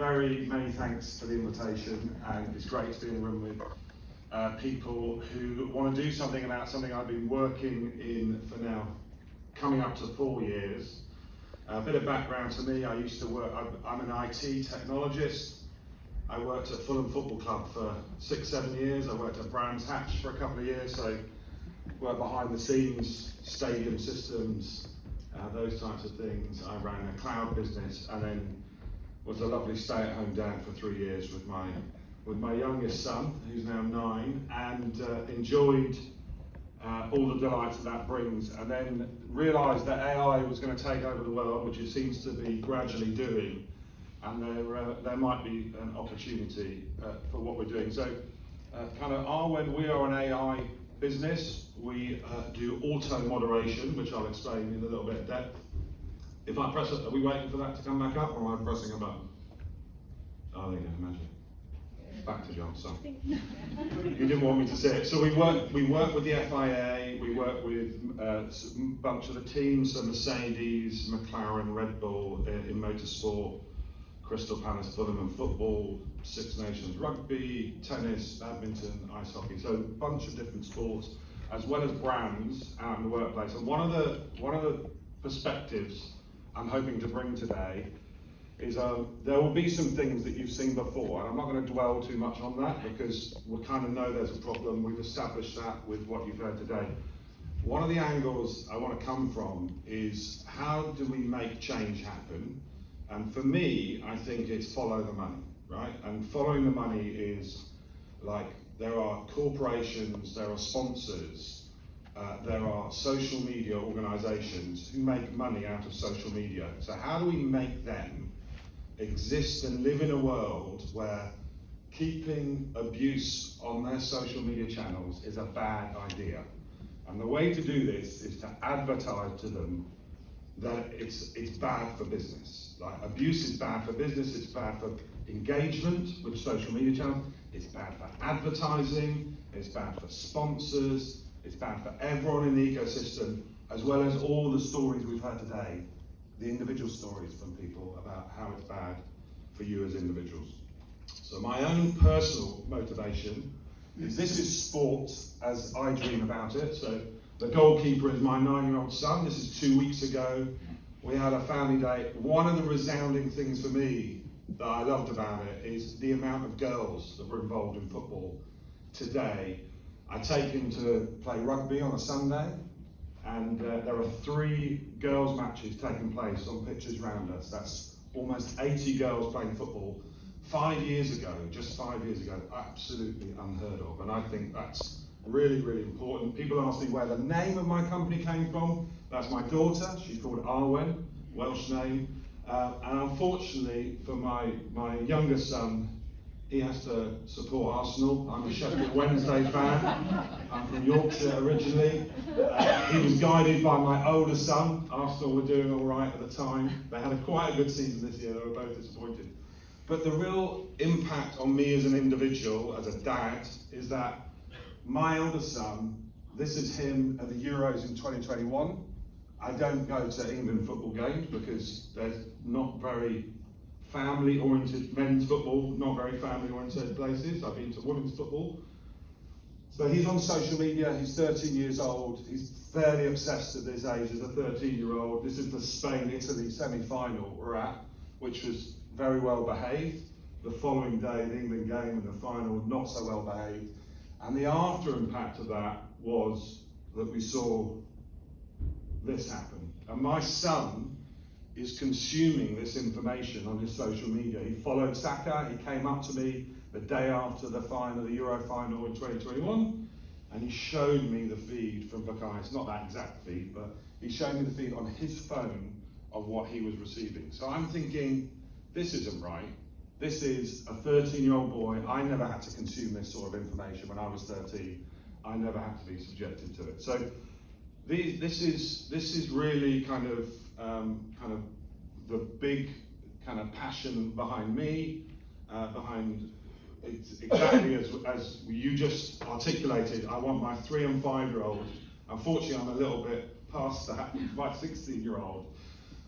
very many thanks for the invitation, and it's great to be in the room with people who want to do something about something I've been working in for now coming up to 4 years. A bit of background to me, I used to work, I'm an IT technologist. I worked at Fulham Football Club for 6-7 years. I worked at Brands Hatch for a couple of years, so worked behind the scenes, stadium systems, those types of things. I ran a cloud business and then was a lovely stay-at-home dad for 3 years with my youngest son, who's now 9, and enjoyed all the delights that brings, and then realised that AI was going to take over the world, which it seems to be gradually doing, and there might be an opportunity for what we're doing. So kind of Arwen, we are an AI business. We do auto moderation, which I'll explain in a little bit of depth. If I press it, are we waiting for that to come back up, or am I pressing a button? Oh, there you go, magic. Back to John, sorry. You didn't want me to say it. So we work with the FIA, we work with a bunch of the teams, so Mercedes, McLaren, Red Bull in motorsport, Crystal Palace, Fulham and football, Six Nations rugby, tennis, badminton, ice hockey. So a bunch of different sports, as well as brands out in the workplace. And one of the perspectives I'm hoping to bring today is there will be some things that you've seen before, and I'm not going to dwell too much on that because we kind of know there's a problem. We've established that with what you've heard today. One of the angles I want to come from is how do we make change happen? And for me, I think it's follow the money, right? And following the money is like there are corporations, there are sponsors, there are social media organizations who make money out of social media. So how do we make them exist and live in a world where keeping abuse on their social media channels is a bad idea? And the way to do this is to advertise to them that it's bad for business. Like abuse is bad for business, it's bad for engagement with social media channels, it's bad for advertising, it's bad for sponsors, it's bad for everyone in the ecosystem, as well as all the stories we've heard today, the individual stories from people about how it's bad for you as individuals. So my own personal motivation is this is sport as I dream about it. So the goalkeeper is my 9-year-old son. This is 2 weeks ago. We had a family day. One of the resounding things for me that I loved about it is the amount of girls that were involved in football today. I take him to play rugby on a Sunday, and there are 3 girls' matches taking place on pitches around us. That's almost 80 girls playing football. 5 years ago, just 5 years ago, absolutely unheard of. And I think that's really, really important. People ask me where the name of my company came from. That's my daughter. She's called Arwen, Welsh name. And unfortunately for my youngest son, he has to support Arsenal. I'm a Sheffield Wednesday fan. I'm from Yorkshire originally. He was guided by my older son. Arsenal were doing all right at the time. They had quite a good season this year. They were both disappointed. But the real impact on me as an individual, as a dad, is that my older son, this is him at the Euros in 2021. I don't go to England football games because there's not very family-oriented men's football, not very family-oriented places. I've been to women's football. So he's on social media, he's 13 years old, he's fairly obsessed at this age as a 13-year-old. This is the Spain-Italy semi-final we're at, which was very well behaved. The following day, the England game and the final, not so well behaved. And the after impact of that was that we saw this happen. And my son is consuming this information on his social media. He followed Saka, he came up to me the day after the final, the Euro final in 2021, and he showed me the feed from Bukai. It's not that exact feed, but he showed me the feed on his phone of what he was receiving. So I'm thinking, this isn't right. This is a 13-year-old boy. I never had to consume this sort of information when I was 13. I never had to be subjected to it. So this is really kind of the big kind of passion behind me, behind it's exactly as you just articulated. I want my 3 and 5-year-old. Unfortunately, I'm a little bit past that with my 16-year-old.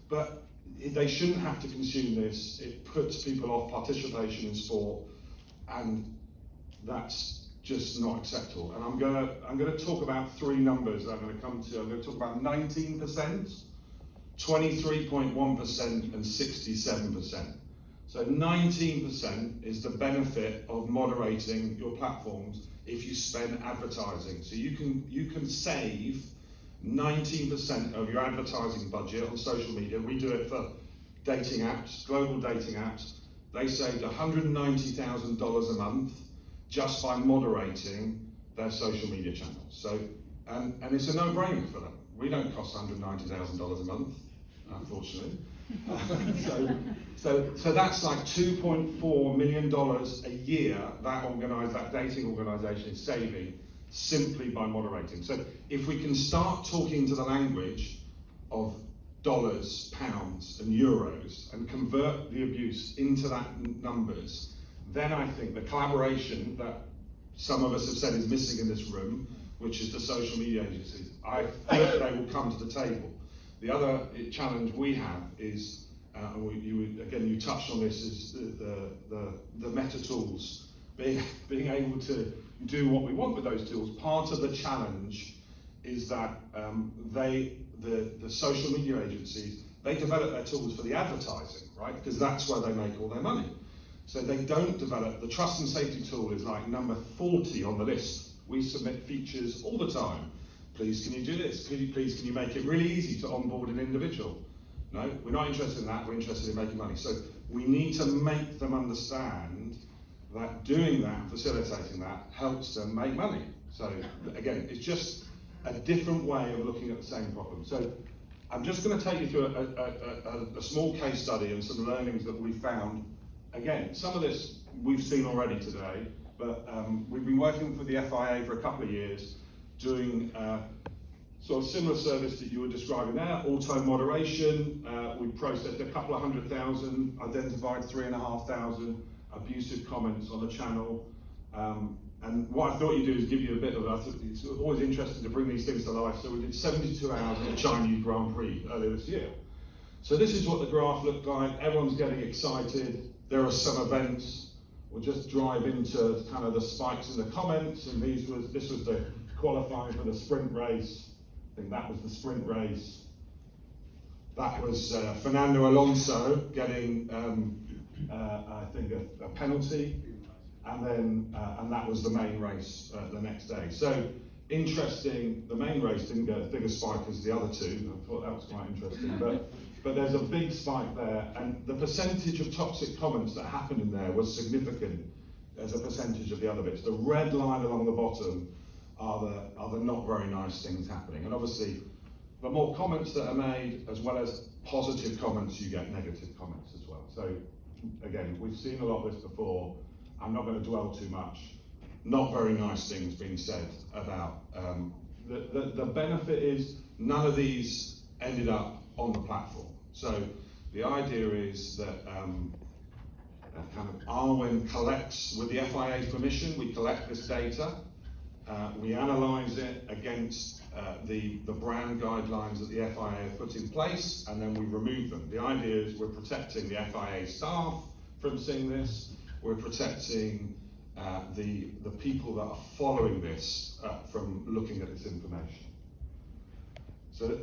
But they shouldn't have to consume this. It puts people off participation in sport, and that's just not acceptable. And I'm gonna talk about three numbers that I'm gonna come to. I'm gonna talk about 19%, 23.1%, and 67%. So 19% is the benefit of moderating your platforms if you spend advertising. So you can save 19% of your advertising budget on social media. We do it for dating apps, global dating apps. They saved $190,000 a month just by moderating their social media channels. So, and it's a no-brainer for them. We don't cost $190,000 a month, unfortunately. So that's like $2.4 million a year that dating organisation is saving simply by moderating. So if we can start talking to the language of dollars, pounds, and euros and convert the abuse into that numbers, then I think the collaboration that some of us have said is missing in this room, which is the social media agencies, I think they will come to the table. The other challenge we have is, you touched on this, is the meta tools, being able to do what we want with those tools. Part of the challenge is that the social media agencies, they develop their tools for the advertising, right? Because that's where they make all their money. So they don't develop, the trust and safety tool is like number 40 on the list. We submit features all the time. Please, can you do this? Please, can you make it really easy to onboard an individual? No, we're not interested in that, we're interested in making money. So we need to make them understand that doing that, facilitating that, helps them make money. So again, it's just a different way of looking at the same problem. So I'm just going to take you through a small case study and some learnings that we found. Again, some of this we've seen already today, but we've been working for the FIA for a couple of years, doing sort of similar service that you were describing there, auto moderation. We processed a couple of 100,000, identified 3,500 abusive comments on the channel. And what I thought you'd do is give you a bit of, it's always interesting to bring these things to life. So we did 72 hours at the Chinese Grand Prix earlier this year. So this is what the graph looked like. Everyone's getting excited. There are some events. We'll just drive into kind of the spikes in the comments. And this was the qualifying for the sprint race. I think that was the sprint race. That was Fernando Alonso getting, I think, a penalty. And then, and that was the main race the next day. So interesting, the main race didn't get as big a spike as the other two. I thought that was quite interesting, but there's a big spike there, and the percentage of toxic comments that happened in there was significant as a percentage of the other bits. The red line along the bottom are the not very nice things happening. And obviously, the more comments that are made, as well as positive comments, you get negative comments as well. So again, we've seen a lot of this before. I'm not going to dwell too much. Not very nice things being said about. The benefit is none of these ended up on the platform. So the idea is that kind of Arwen collects, with the FIA's permission, we collect this data, we analyse it against the brand guidelines that the FIA have put in place, and then we remove them. The idea is we're protecting the FIA staff from seeing this. We're protecting the people that are following this from looking at this information. So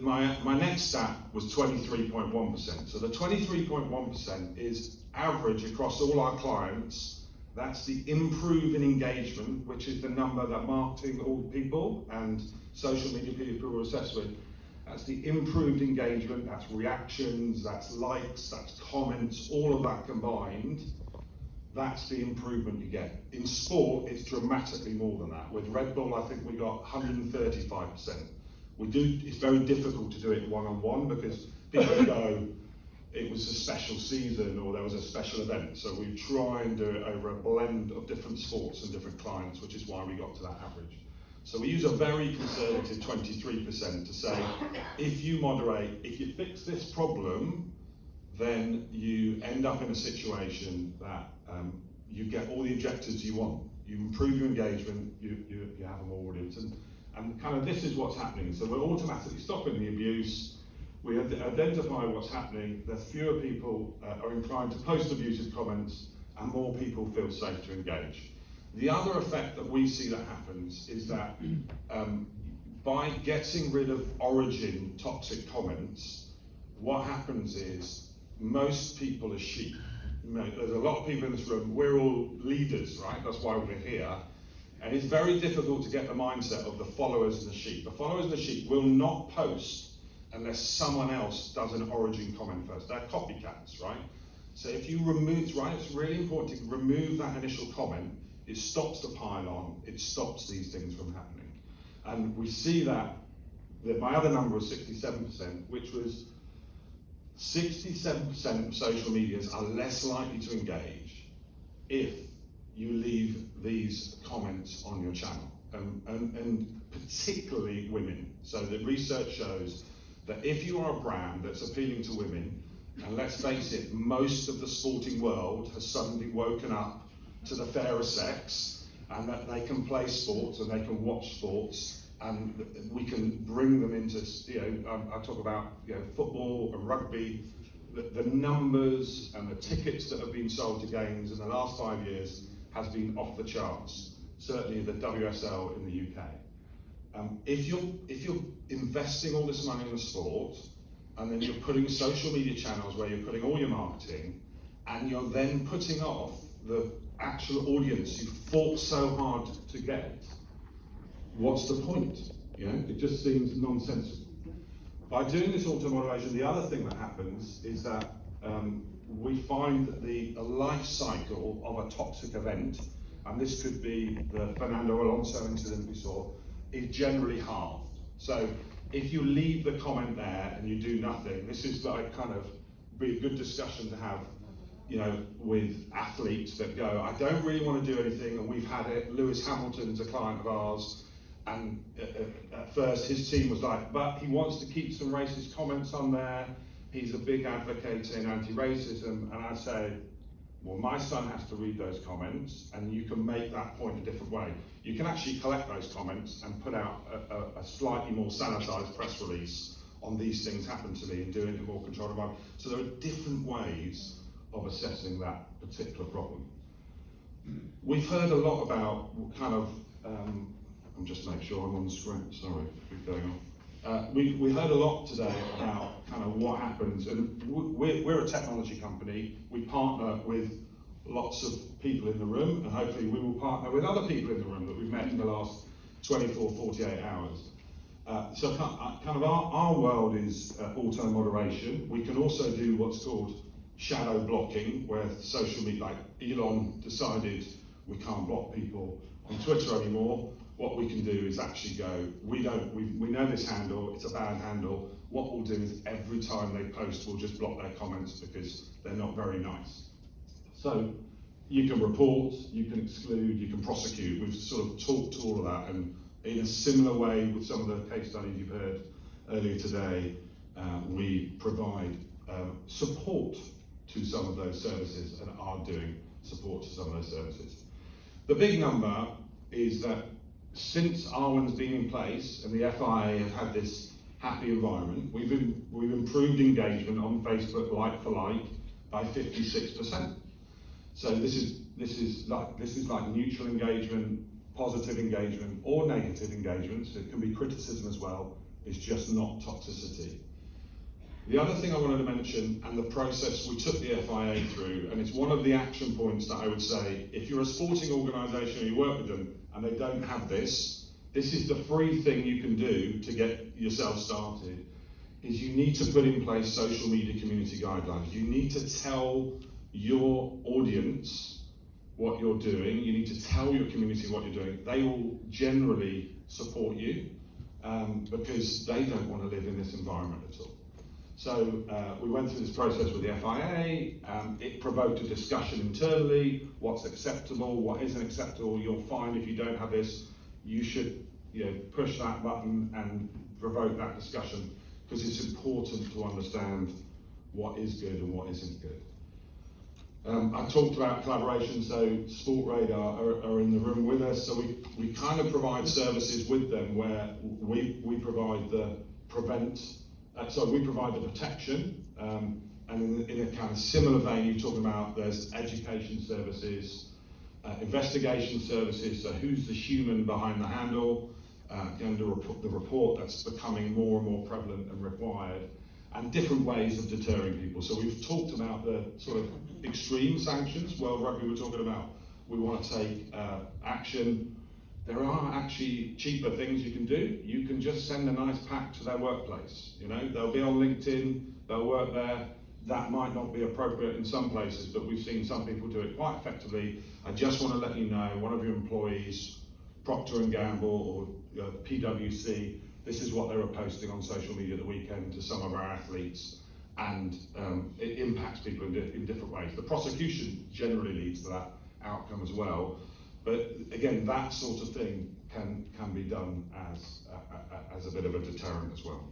my next stat was 23.1%. So the 23.1% is average across all our clients. That's the improve in engagement, which is the number that marketing people and social media people were assessed with. That's the improved engagement, that's reactions, that's likes, that's comments, all of that combined. That's the improvement you get. In sport, it's dramatically more than that. With Red Bull, I think we got 135%. It's very difficult to do it one-on-one because people go, it was a special season or there was a special event. So we try and do it over a blend of different sports and different clients, which is why we got to that average. So we use a very conservative 23% to say, if you moderate, if you fix this problem, then you end up in a situation that you get all the objectives you want. You improve your engagement, you have a more audience. And kind of this is what's happening. So we're automatically stopping the abuse. We identify what's happening, there's fewer people are inclined to post abusive comments, and more people feel safe to engage. The other effect that we see that happens is that by getting rid of origin toxic comments, what happens is most people are sheep. There's a lot of people in this room, we're all leaders, right? That's why we're here. And it's very difficult to get the mindset of the followers and the sheep. The followers and the sheep will not post unless someone else does an origin comment first. They're copycats, right? So if you remove, right, it's really important to remove that initial comment. It stops the pile-on, it stops these things from happening. And we see that my other number was 67%, which was 67% of social medias are less likely to engage if you leave these comments on your channel, and particularly women. So the research shows that if you are a brand that's appealing to women, and let's face it, most of the sporting world has suddenly woken up to the fairer sex, and that they can play sports and they can watch sports, and we can bring them into, I talk about football and rugby, the numbers and the tickets that have been sold to games in the last 5 years has been off the charts, certainly the WSL in the UK. If you're investing all this money in the sport, and then you're putting social media channels where you're putting all your marketing, and you're then putting off the actual audience you fought so hard to get, what's the point? It just seems nonsensical. By doing this auto-moderation, the other thing that happens is that we find that the life cycle of a toxic event, and this could be the Fernando Alonso incident we saw, is generally halved. So if you leave the comment there and you do nothing, this is like kind of be a good discussion to have, with athletes that go, I don't really want to do anything, and we've had it. Lewis Hamilton's a client of ours, and at first his team was like, but he wants to keep some racist comments on there. He's a big advocate in anti-racism, and I say, well, my son has to read those comments, and you can make that point a different way. You can actually collect those comments and put out a slightly more sanitized press release on these things happen to me and doing it in a more controlled environment. So there are different ways of assessing that particular problem. We've heard a lot about kind of, I'm just making sure I'm on the screen, sorry, keep going on. We heard a lot today about kind of what happens, and we're a technology company. We partner with lots of people in the room, and hopefully we will partner with other people in the room that we've met in the last 24, 48 hours. So kind of our world is auto-moderation. We can also do what's called shadow blocking, where social media, like Elon decided we can't block people on Twitter anymore. What we can do is actually go, we know this handle, it's a bad handle. What we'll do is every time they post, we'll just block their comments because they're not very nice. So you can report, you can exclude, you can prosecute. We've sort of talked to all of that, and in a similar way with some of the case studies you've heard earlier today, we provide support to some of those services and are doing support to some of those services. The big number is that since Arwen's been in place and the FIA have had this happy environment, we've improved engagement on Facebook like for like by 56%. So this is like neutral engagement, positive engagement, or negative engagement. So it can be criticism as well. It's just not toxicity. The other thing I wanted to mention, and the process we took the FIA through, and it's one of the action points that I would say, if you're a sporting organisation and you work with them and they don't have this is the free thing you can do to get yourself started, is you need to put in place social media community guidelines. You need to tell your audience what you're doing. You need to tell your community what you're doing. They will generally support you because they don't want to live in this environment at all. So we went through this process with the FIA. It provoked a discussion internally, what's acceptable, what isn't acceptable. You'll find if you don't have this, you should push that button and provoke that discussion, because it's important to understand what is good and what isn't good. I talked about collaboration, so Sport Radar are in the room with us, so we kind of provide services with them where we provide the prevent So we provide the protection, and in a kind of similar vein, you're talking about there's education services, investigation services, so who's the human behind the handle, the report that's becoming more and more prevalent and required, and different ways of deterring people. So we've talked about the sort of extreme sanctions. World Rugby were talking about we want to take action. There are actually cheaper things you can do. You can just send a nice pack to their workplace. You know, they'll be on LinkedIn, they'll work there. That might not be appropriate in some places, but we've seen some people do it quite effectively. I just want to let you know, one of your employees, Procter & Gamble or PwC, this is what they were posting on social media the weekend to some of our athletes, and it impacts people in different ways. The prosecution generally leads to that outcome as well, but again, that sort of thing can be done as a bit of a deterrent as well.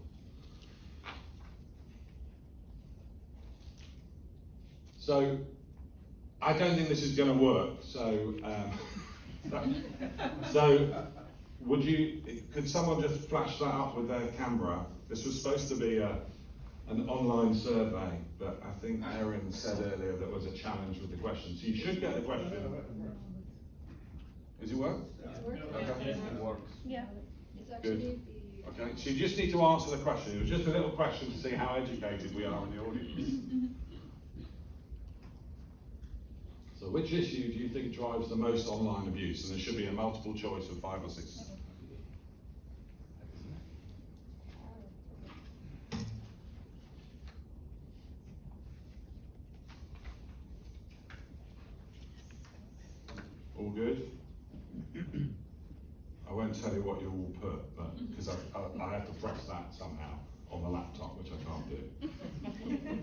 So I don't think this is going to work. So could someone just flash that up with their camera? This was supposed to be an online survey, but I think Erin said earlier there was a challenge with the questions. So you should get the question. Does it work? Okay. It works. Yeah. It's actually Okay, so you just need to answer the question. It was just a little question to see how educated we are in the audience. So which issue do you think drives the most online abuse? And there should be a multiple choice of 5 or 6. All good? I won't tell you what you all put, but because I have to press that somehow on the laptop, which I can't do.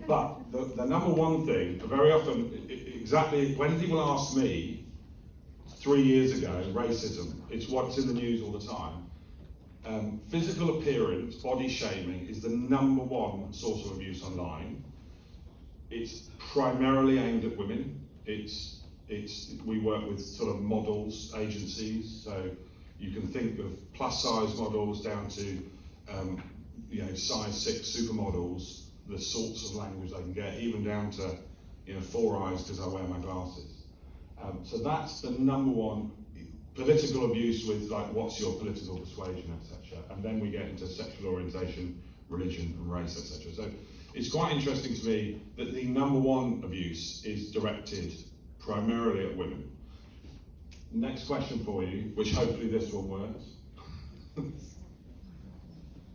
But the number one thing, very often, exactly when people ask me 3 years ago, racism, it's what's in the news all the time. Physical appearance, body shaming is the number one source of abuse online. It's primarily aimed at women. We work with sort of models agencies, so you can think of plus size models down to size 6 supermodels, the sorts of language they can get, even down to 4 eyes because I wear my glasses. So that's the number one. Political abuse with like what's your political persuasion, etc. And then we get into sexual orientation, religion and race, etc. So it's quite interesting to me that the number one abuse is directed primarily at women. Next question for you, which hopefully this one works.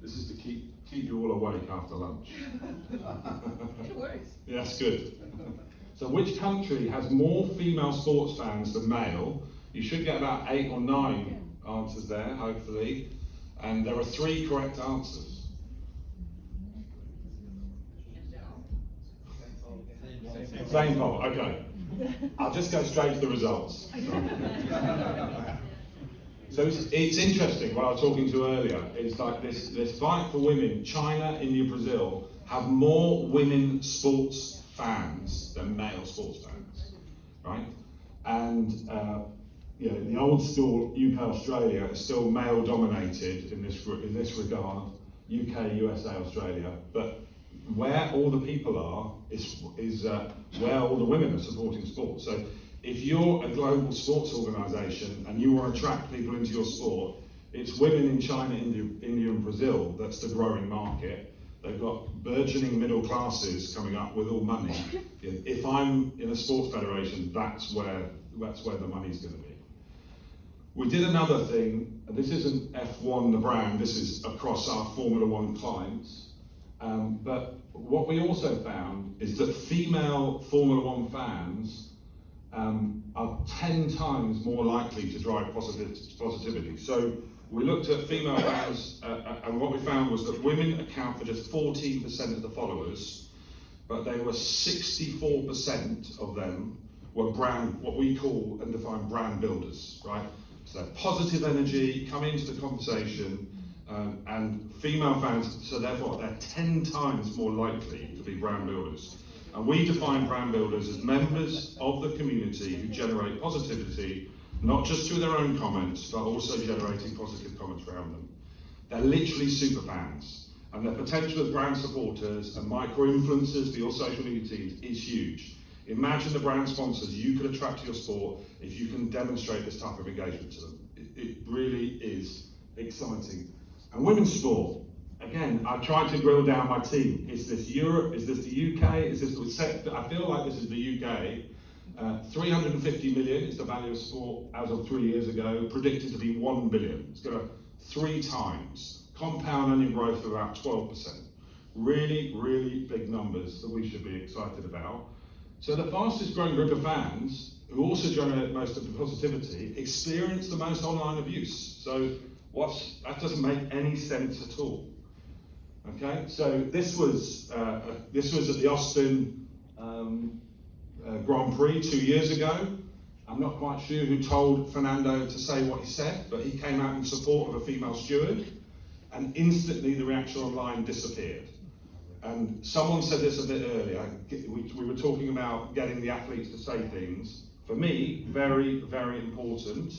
This is to keep you all awake after lunch. it works. Yes, good. So which country has more female sports fans than male? You should get about 8 or 9 answers there, hopefully. And there are 3 correct answers. Same poll, okay. I'll just go straight to the results. So it's interesting, what I was talking to earlier, it's like this fight for women. China, India, Brazil have more women sports fans than male sports fans, right? And the old school UK, Australia is still male dominated in this regard, UK, USA, Australia, but where all the people are is where all the women are supporting sports. So if you're a global sports organisation and you want to attract people into your sport, it's women in China, India and Brazil that's the growing market. They've got burgeoning middle classes coming up with all money. If I'm in a sports federation, that's where the money's going to be. We did another thing, and this isn't F1 the brand, this is across our Formula One clients. But what we also found is that female Formula One fans are 10 times more likely to drive positivity. So we looked at female fans, and what we found was that women account for just 14% of the followers, but they were 64% of them were what we call and define brand builders, right? So positive energy, come into the conversation, and female fans, so therefore they're 10 times more likely to be brand builders. And we define brand builders as members of the community who generate positivity, not just through their own comments, but also generating positive comments around them. They're literally super fans. And the potential of brand supporters and micro-influencers for your social media teams is huge. Imagine the brand sponsors you could attract to your sport if you can demonstrate this type of engagement to them. It really is exciting. And women's sport, again, I've tried to grill down my team. Is this Europe? Is this the UK? Is this? I feel like this is the UK. 350 million is the value of sport as of 3 years ago, predicted to be 1 billion. It's going to 3 times. Compound annual growth of about 12%. Really, really big numbers that we should be excited about. So the fastest growing group of fans, who also generate most of the positivity, experience the most online abuse. So that doesn't make any sense at all. Okay, so this was at the Austin Grand Prix 2 years ago. I'm not quite sure who told Fernando to say what he said, but he came out in support of a female steward, and instantly the reaction online disappeared. And someone said this a bit earlier, we were talking about getting the athletes to say things. For me, very, very important,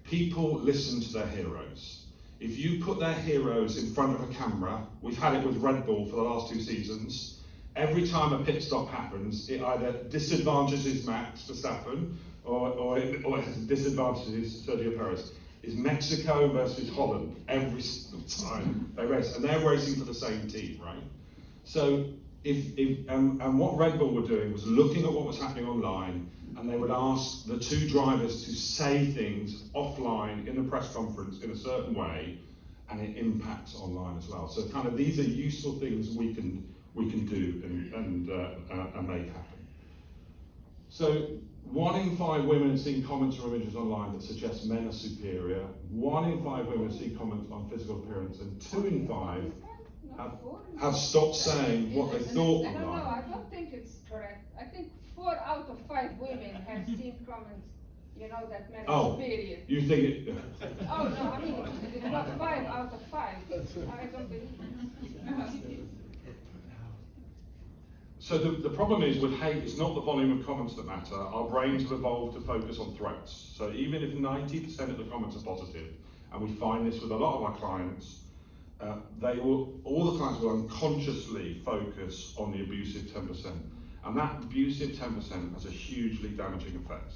people listen to their heroes. If you put their heroes in front of a camera, we've had it with Red Bull for the last 2 seasons, every time a pit stop happens, it either disadvantages Max Verstappen or it disadvantages Sergio Perez. Is Mexico versus Holland every single time they race, and they're racing for the same team, right? So and what Red Bull were doing was looking at what was happening online, and they would ask the 2 drivers to say things offline in the press conference in a certain way, and it impacts online as well. So kind of these are useful things we can do and make happen. So 1 in 5 women see comments or images online that suggest men are superior. 1 in 5 women see comments on physical appearance, and 2 in 5 have stopped saying what they thought I don't know, online. I don't think it's correct. I think 4 out of 5 women have seen comments, that men are superior. You think it? Oh no, I mean, it's not 5 out of 5. I don't believe it. So the problem is with hate, it's not the volume of comments that matter. Our brains have evolved to focus on threats. So even if 90% of the comments are positive, and we find this with a lot of our clients, all the clients will unconsciously focus on the abusive 10%. And that abusive 10% has a hugely damaging effect.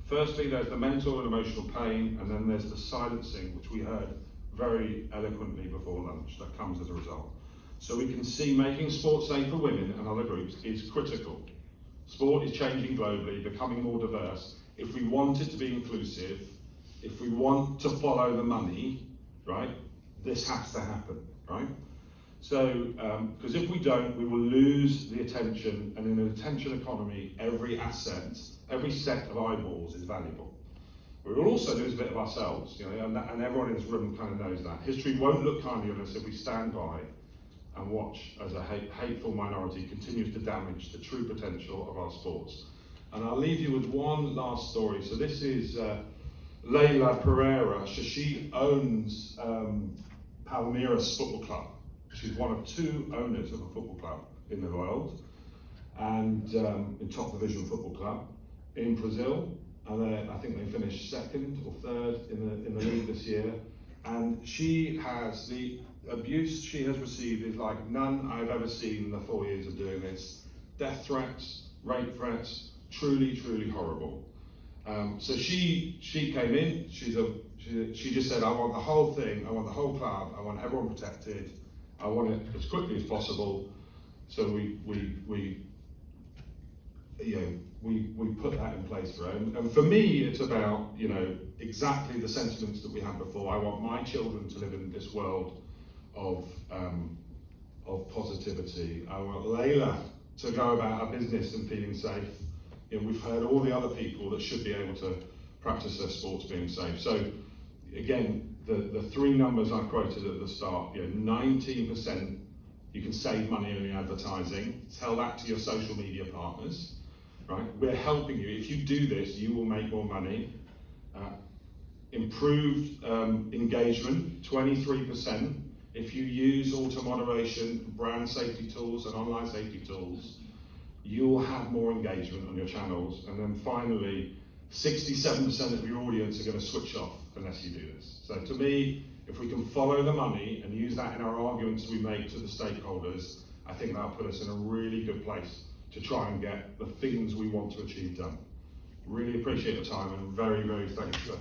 Firstly, there's the mental and emotional pain, and then there's the silencing, which we heard very eloquently before lunch, that comes as a result. So we can see making sport safe for women and other groups is critical. Sport is changing globally, becoming more diverse. If we want it to be inclusive, if we want to follow the money, right, this has to happen, right? So, because if we don't, we will lose the attention, and in an attention economy, every asset, every set of eyeballs is valuable. We will also lose a bit of ourselves, and everyone in this room kind of knows that. History won't look kindly on us if we stand by and watch as a hateful minority continues to damage the true potential of our sports. And I'll leave you with one last story. So this is Leila Pereira. She owns Palmeiras Football Club. She's one of 2 owners of a football club in the world, and in top division football club in Brazil. And I think they finished 2nd or 3rd in the league this year. And she has the abuse she has received is like none I've ever seen in the 4 years of doing this. Death threats, rape threats, truly, truly horrible. So she came in. She just said, I want the whole thing. I want the whole club. I want everyone protected. I want it as quickly as possible. So we put that in place for her. And for me, it's about exactly the sentiments that we had before. I want my children to live in this world of positivity. I want Layla to go about her business and feeling safe. We've heard all the other people that should be able to practice their sports being safe. So again, the 3 numbers I quoted at the start, 19% you can save money on your advertising. Tell that to your social media partners, right? We're helping you. If you do this, you will make more money. Improved engagement, 23%. If you use auto moderation, brand safety tools and online safety tools, you will have more engagement on your channels. And then finally, 67% of your audience are going to switch off unless you do this. So to me, if we can follow the money and use that in our arguments we make to the stakeholders, I think that'll put us in a really good place to try and get the things we want to achieve done. Really appreciate the time and very, very thankful.